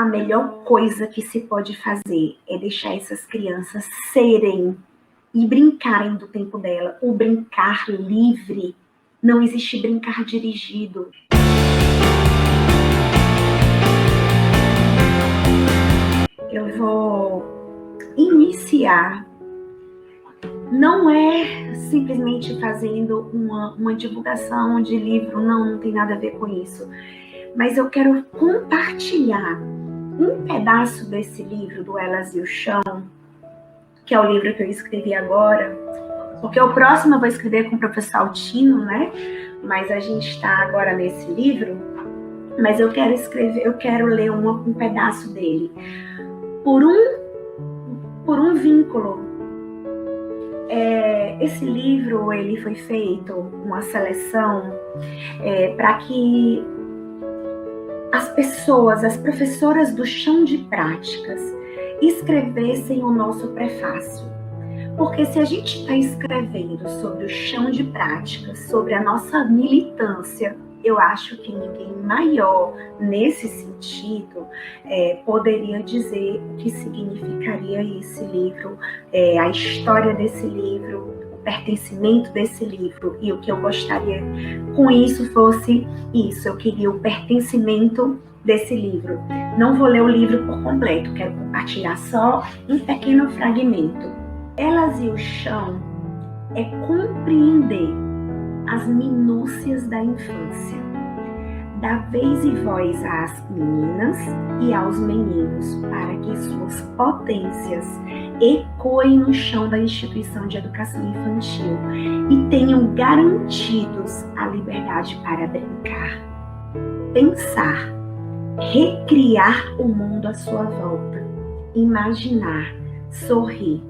melhor coisa que se pode fazer é deixar essas crianças serem e brincarem do tempo dela. O brincar livre. Não existe brincar dirigido. Eu vou iniciar. Não é simplesmente fazendo uma divulgação de livro, não tem nada a ver com isso. Mas eu quero compartilhar um pedaço desse livro, do Elas e o Chão, que é o livro que eu escrevi agora, porque o próximo eu vou escrever com o professor Altino, né? Mas a gente está agora nesse livro, mas eu quero ler um pedaço dele. Por um vínculo. Esse livro, ele foi feito uma seleção para que as pessoas, as professoras do chão de práticas, escrevessem o nosso prefácio. Porque se a gente está escrevendo sobre o chão de práticas, sobre a nossa militância, eu acho que ninguém maior nesse sentido poderia dizer o que significaria esse livro, a história desse livro, o pertencimento desse livro. E o que eu gostaria com isso fosse isso. Eu queria o pertencimento desse livro. Não vou ler o livro por completo, quero compartilhar só um pequeno fragmento. Elas e o Chão é compreender as minúcias da infância, dar vez e voz às meninas e aos meninos, para que suas potências ecoem no chão da instituição de educação infantil e tenham garantidos a liberdade para brincar, pensar, recriar o mundo à sua volta, imaginar, sorrir,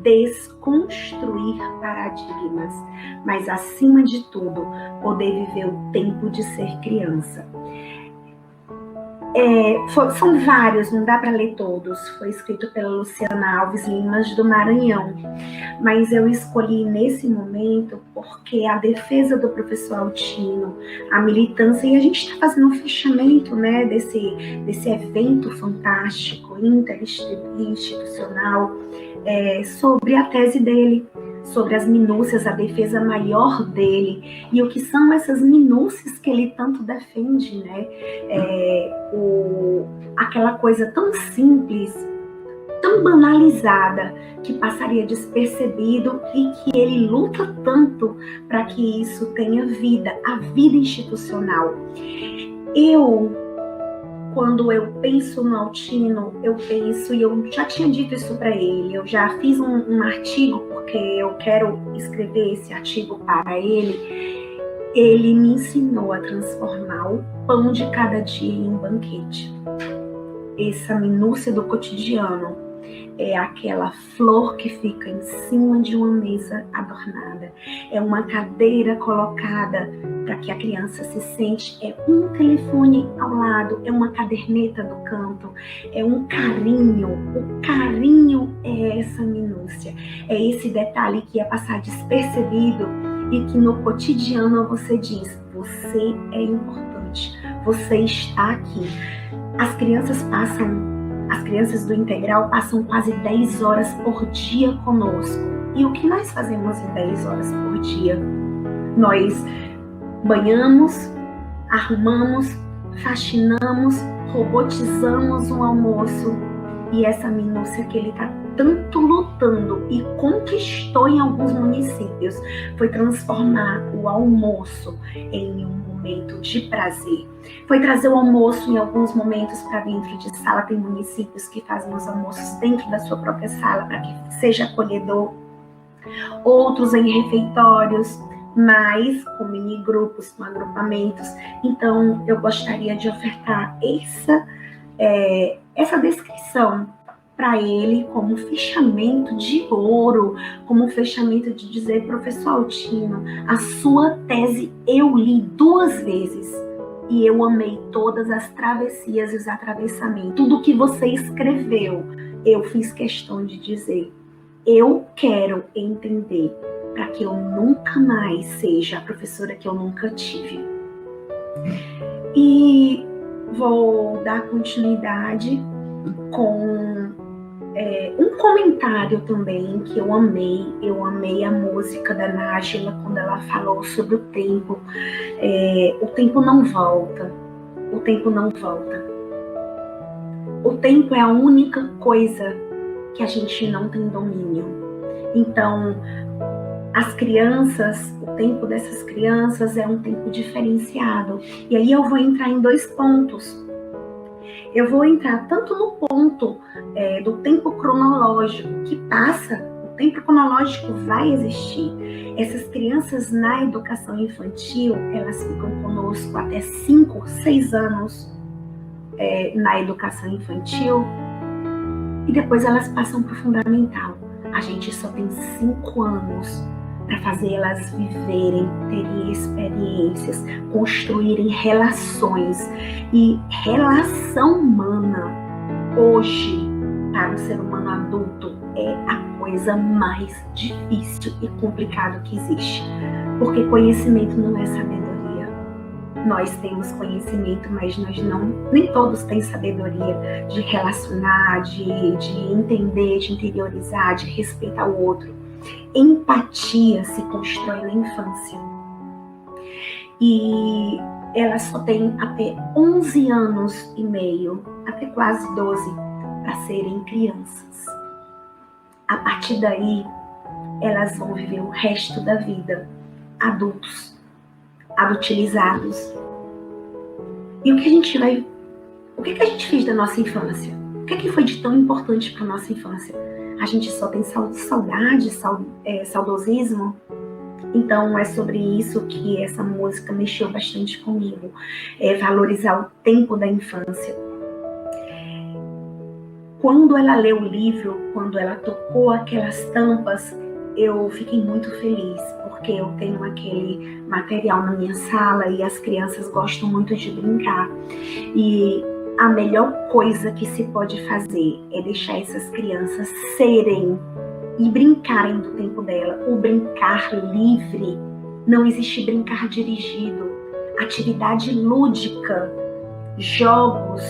desconstruir paradigmas, mas acima de tudo, poder viver o tempo de ser criança. São vários, não dá para ler todos. Foi escrito pela Luciana Alves Limas do Maranhão, mas eu escolhi nesse momento porque a defesa do professor Altino, a militância, e a gente está fazendo um fechamento, né, desse evento fantástico, interinstitucional, sobre a tese dele, sobre as minúcias, a defesa maior dele, e o que são essas minúcias que ele tanto defende, né? Aquela coisa tão simples, tão banalizada, que passaria despercebido e que ele luta tanto para que isso tenha vida, a vida institucional. Quando eu penso no Altino, eu penso, e eu já tinha dito isso para ele, eu já fiz um artigo, porque eu quero escrever esse artigo para ele. Ele me ensinou a transformar o pão de cada dia em um banquete. Essa minúcia do cotidiano é aquela flor que fica em cima de uma mesa adornada. É uma cadeira colocada para que a criança se sente. É um telefone ao lado, é uma caderneta do canto, é um carinho. O carinho é essa minúcia. É esse detalhe que ia passar despercebido e que no cotidiano você diz, você é importante, você está aqui. As crianças do Integral passam quase 10 horas por dia conosco. E o que nós fazemos em 10 horas por dia? Nós banhamos, arrumamos, faxinamos, robotizamos um almoço. E essa minúcia que ele está tanto lutando e conquistou em alguns municípios foi transformar o almoço em um momento de prazer. Foi trazer o almoço em alguns momentos para dentro de sala. Tem municípios que fazem os almoços dentro da sua própria sala para que seja acolhedor. Outros em refeitórios, mas com mini grupos, com agrupamentos. Então, eu gostaria de ofertar essa descrição para ele como fechamento de ouro, como fechamento de dizer, professor Altino, a sua tese eu li 2 vezes e eu amei todas as travessias e os atravessamentos. Tudo que você escreveu, eu fiz questão de dizer. Eu quero entender para que eu nunca mais seja a professora que eu nunca tive. E vou dar continuidade com um comentário também que eu amei. Eu amei a música da Nájila quando ela falou sobre o tempo. O tempo não volta. O tempo não volta. O tempo é a única coisa que a gente não tem domínio. Então, as crianças, o tempo dessas crianças é um tempo diferenciado. E aí eu vou entrar em 2 pontos. Eu vou entrar tanto no ponto do tempo cronológico que passa, o tempo cronológico vai existir. Essas crianças na educação infantil, elas ficam conosco até 5, 6 anos na educação infantil e depois elas passam para o fundamental. A gente só tem 5 anos para fazer elas viverem, terem experiências, construírem relações. E relação humana, hoje, para o ser humano adulto, é a coisa mais difícil e complicada que existe. Porque conhecimento não é sabedoria. Nós temos conhecimento, mas nem todos têm sabedoria de relacionar, de entender, de interiorizar, de respeitar o outro. Empatia se constrói na infância. E ela só tem até 11 anos e meio, até quase 12, para serem crianças. A partir daí, elas vão viver o resto da vida adultos, adultilizados. E o que a gente fez da nossa infância? O que foi de tão importante para a nossa infância? A gente só tem saudade, saudosismo? Então é sobre isso que essa música mexeu bastante comigo. Valorizar o tempo da infância. Quando ela leu o livro, quando ela tocou aquelas tampas, eu fiquei muito feliz, porque eu tenho aquele material na minha sala e as crianças gostam muito de brincar. E a melhor coisa que se pode fazer é deixar essas crianças serem e brincarem do tempo dela. O brincar livre, não existe brincar dirigido. Atividade lúdica, jogos,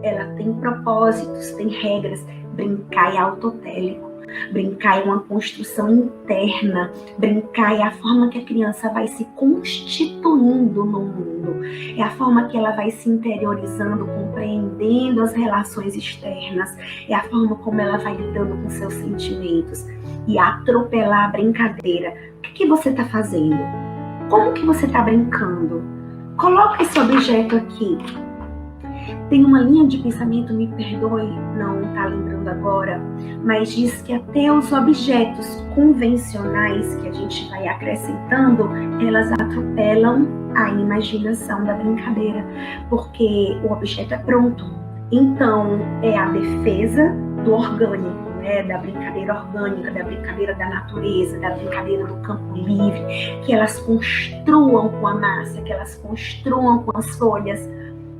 ela tem propósitos, tem regras. Brincar é autotélico. Brincar é uma construção interna. Brincar é a forma que a criança vai se constituindo no mundo. É a forma que ela vai se interiorizando, compreendendo as relações externas. É a forma como ela vai lidando com seus sentimentos. E atropelar a brincadeira. O que você está fazendo? Como que você está brincando? Coloca esse objeto aqui. Tem uma linha de pensamento, me perdoe, não está lembrando agora, mas diz que até os objetos convencionais que a gente vai acrescentando, elas atropelam a imaginação da brincadeira, porque o objeto é pronto. Então, é a defesa do orgânico, né? Da brincadeira orgânica, da brincadeira da natureza, da brincadeira do campo livre, que elas construam com a massa, que elas construam com as folhas,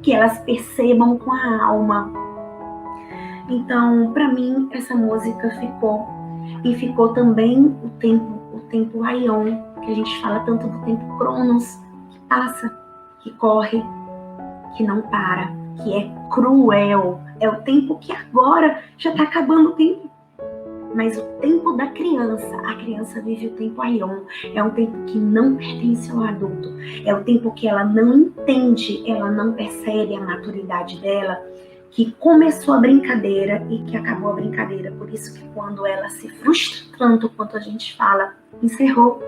que elas percebam com a alma. Então, para mim, essa música ficou. E ficou também o tempo Aion, que a gente fala tanto do tempo Cronos, que passa, que corre, que não para, que é cruel. É o tempo que agora já está acabando o tempo. Mas o tempo da criança, a criança vive o tempo Aion, é um tempo que não pertence ao adulto, é o tempo que ela não entende, ela não percebe a maturidade dela, que começou a brincadeira e que acabou a brincadeira. Por isso que quando ela se frustra tanto quanto a gente fala, encerrou,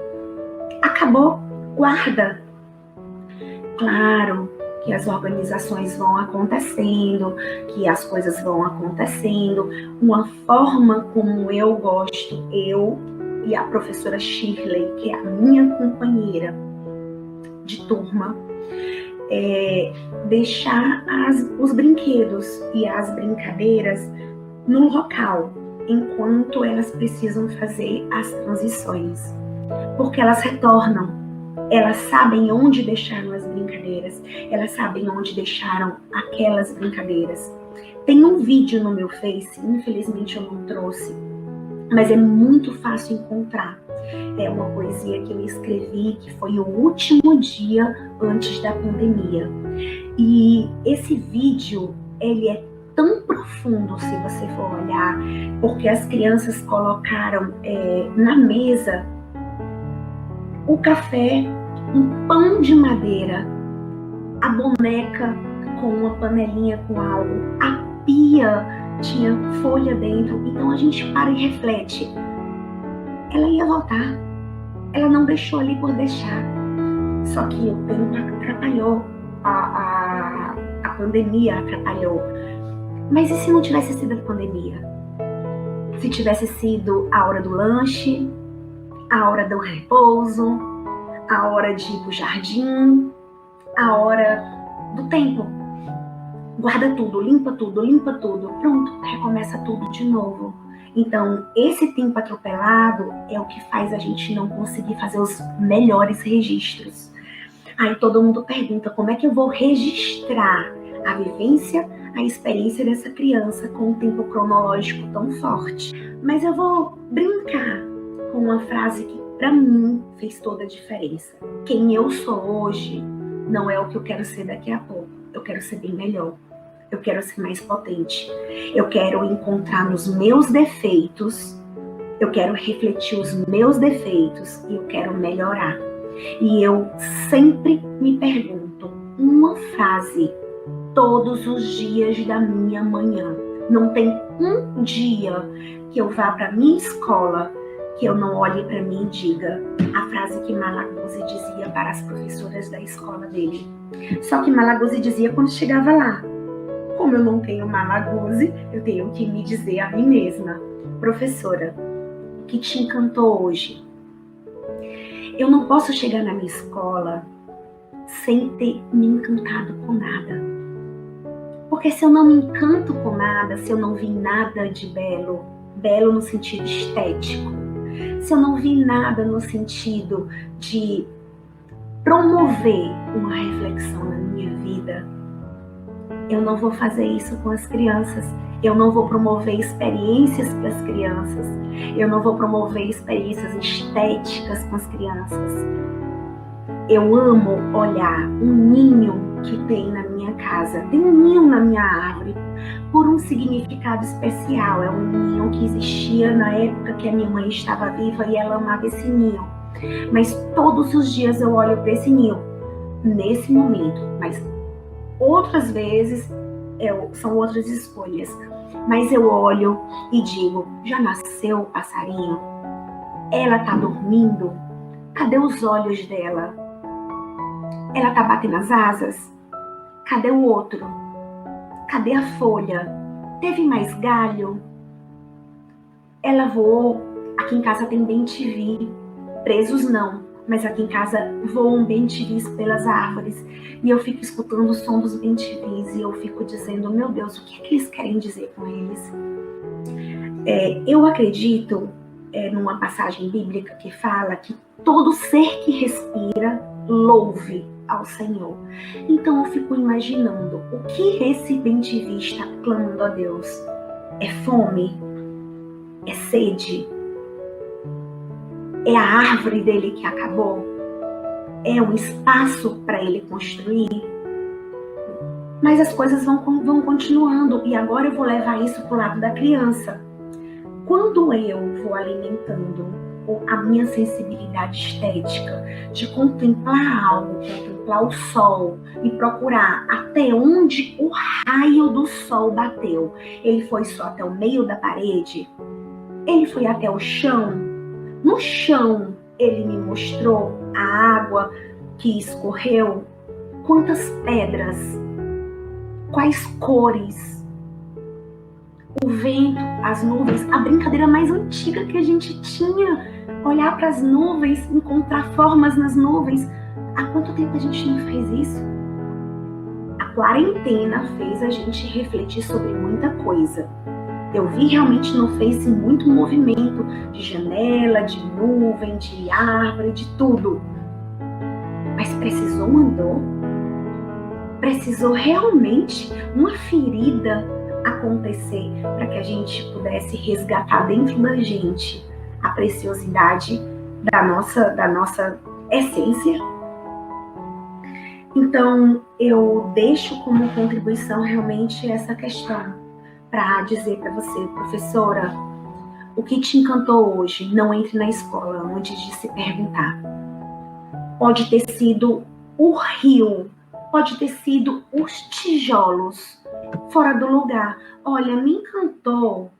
acabou, guarda. Claro que as organizações vão acontecendo, que as coisas vão acontecendo. Uma forma como eu gosto, eu e a professora Shirley, que é a minha companheira de turma, é deixar os brinquedos e as brincadeiras no local, enquanto elas precisam fazer as transições. Porque elas retornam. Elas sabem onde deixaram as brincadeiras, elas sabem onde deixaram aquelas brincadeiras. Tem um vídeo no meu Face, infelizmente eu não trouxe, mas é muito fácil encontrar. É uma poesia que eu escrevi, que foi o último dia antes da pandemia. E esse vídeo, ele é tão profundo, se você for olhar, porque as crianças colocaram na mesa o café, um pão de madeira, a boneca com uma panelinha com algo, a pia tinha folha dentro. Então a gente para e reflete. Ela ia voltar, ela não deixou ali por deixar. Só que o tempo atrapalhou, a pandemia atrapalhou. Mas e se não tivesse sido a pandemia? Se tivesse sido a hora do lanche, a hora do repouso, a hora de ir pro jardim, a hora do tempo. Guarda tudo, limpa tudo, pronto, recomeça tudo de novo. Então, esse tempo atropelado é o que faz a gente não conseguir fazer os melhores registros. Aí todo mundo pergunta, como é que eu vou registrar a vivência, a experiência dessa criança com um tempo cronológico tão forte? Mas eu vou brincar com uma frase que para mim fez toda a diferença. Quem eu sou hoje não é o que eu quero ser daqui a pouco. Eu quero ser bem melhor. Eu quero ser mais potente. Eu quero encontrar nos meus defeitos, eu quero refletir os meus defeitos e eu quero melhorar. E eu sempre me pergunto uma frase todos os dias da minha manhã. Não tem um dia que eu vá para minha escola que eu não olhe para mim e diga a frase que Malaguzzi dizia para as professoras da escola dele. Só que Malaguzzi dizia quando chegava lá. Como eu não tenho Malaguzzi, eu tenho que me dizer a mim mesma, professora, o que te encantou hoje? Eu não posso chegar na minha escola sem ter me encantado com nada. Porque se eu não me encanto com nada, se eu não vi nada de belo, belo no sentido estético, se eu não vi nada no sentido de promover uma reflexão na minha vida, eu não vou fazer isso com as crianças. Eu não vou promover experiências para as crianças. Eu não vou promover experiências estéticas com as crianças. Eu amo olhar um ninho que tem na minha casa. Tem um ninho na minha árvore por um significado especial. É um ninho que existia na época que a minha mãe estava viva e ela amava esse ninho. Mas todos os dias eu olho para esse ninho, nesse momento. Mas outras vezes são outras escolhas. Mas eu olho e digo, já nasceu o passarinho? Ela tá dormindo? Cadê os olhos dela? Ela tá batendo as asas? Cadê o outro? Cadê a folha? Teve mais galho? Ela voou? Aqui em casa tem bem-te-vi. Presos não, mas aqui em casa voam bem-te-vis pelas árvores. E eu fico escutando o som dos bem-te-vis e eu fico dizendo, meu Deus, o que é que eles querem dizer com eles? Eu acredito numa passagem bíblica que fala que todo ser que respira louve ao Senhor. Então eu fico imaginando o que esse bem-te-vi está clamando a Deus. É fome? É sede? É a árvore dele que acabou? É um espaço para ele construir? Mas as coisas vão continuando e agora eu vou levar isso para o lado da criança. Quando eu vou alimentando a minha sensibilidade estética de contemplar algo, contemplar o sol e procurar até onde o raio do sol bateu, ele foi só até o meio da parede? Ele foi até o chão? No chão ele me mostrou a água que escorreu? Quantas pedras? Quais cores? O vento, as nuvens, a brincadeira mais antiga que a gente tinha, olhar para as nuvens, encontrar formas nas nuvens. Há quanto tempo a gente não fez isso? A quarentena fez a gente refletir sobre muita coisa. Eu vi realmente no Face muito movimento de janela, de nuvem, de árvore, de tudo. Mas precisou uma dor? Precisou realmente uma ferida, acontecer para que a gente pudesse resgatar dentro da gente a preciosidade da nossa essência. Então, eu deixo como contribuição realmente essa questão, para dizer para você, professora, o que te encantou hoje? Não entre na escola antes de se perguntar. Pode ter sido o rio, pode ter sido os tijolos fora do lugar. Olha, me encantou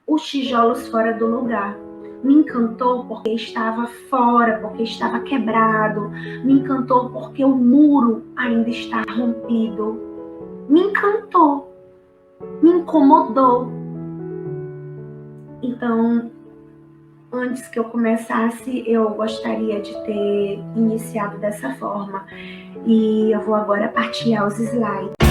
os tijolos fora do lugar. Me encantou porque estava fora, porque estava quebrado. Me encantou porque o muro ainda está rompido. Me encantou, me incomodou. Então, antes que eu começasse, eu gostaria de ter iniciado dessa forma. E eu vou agora partilhar os slides.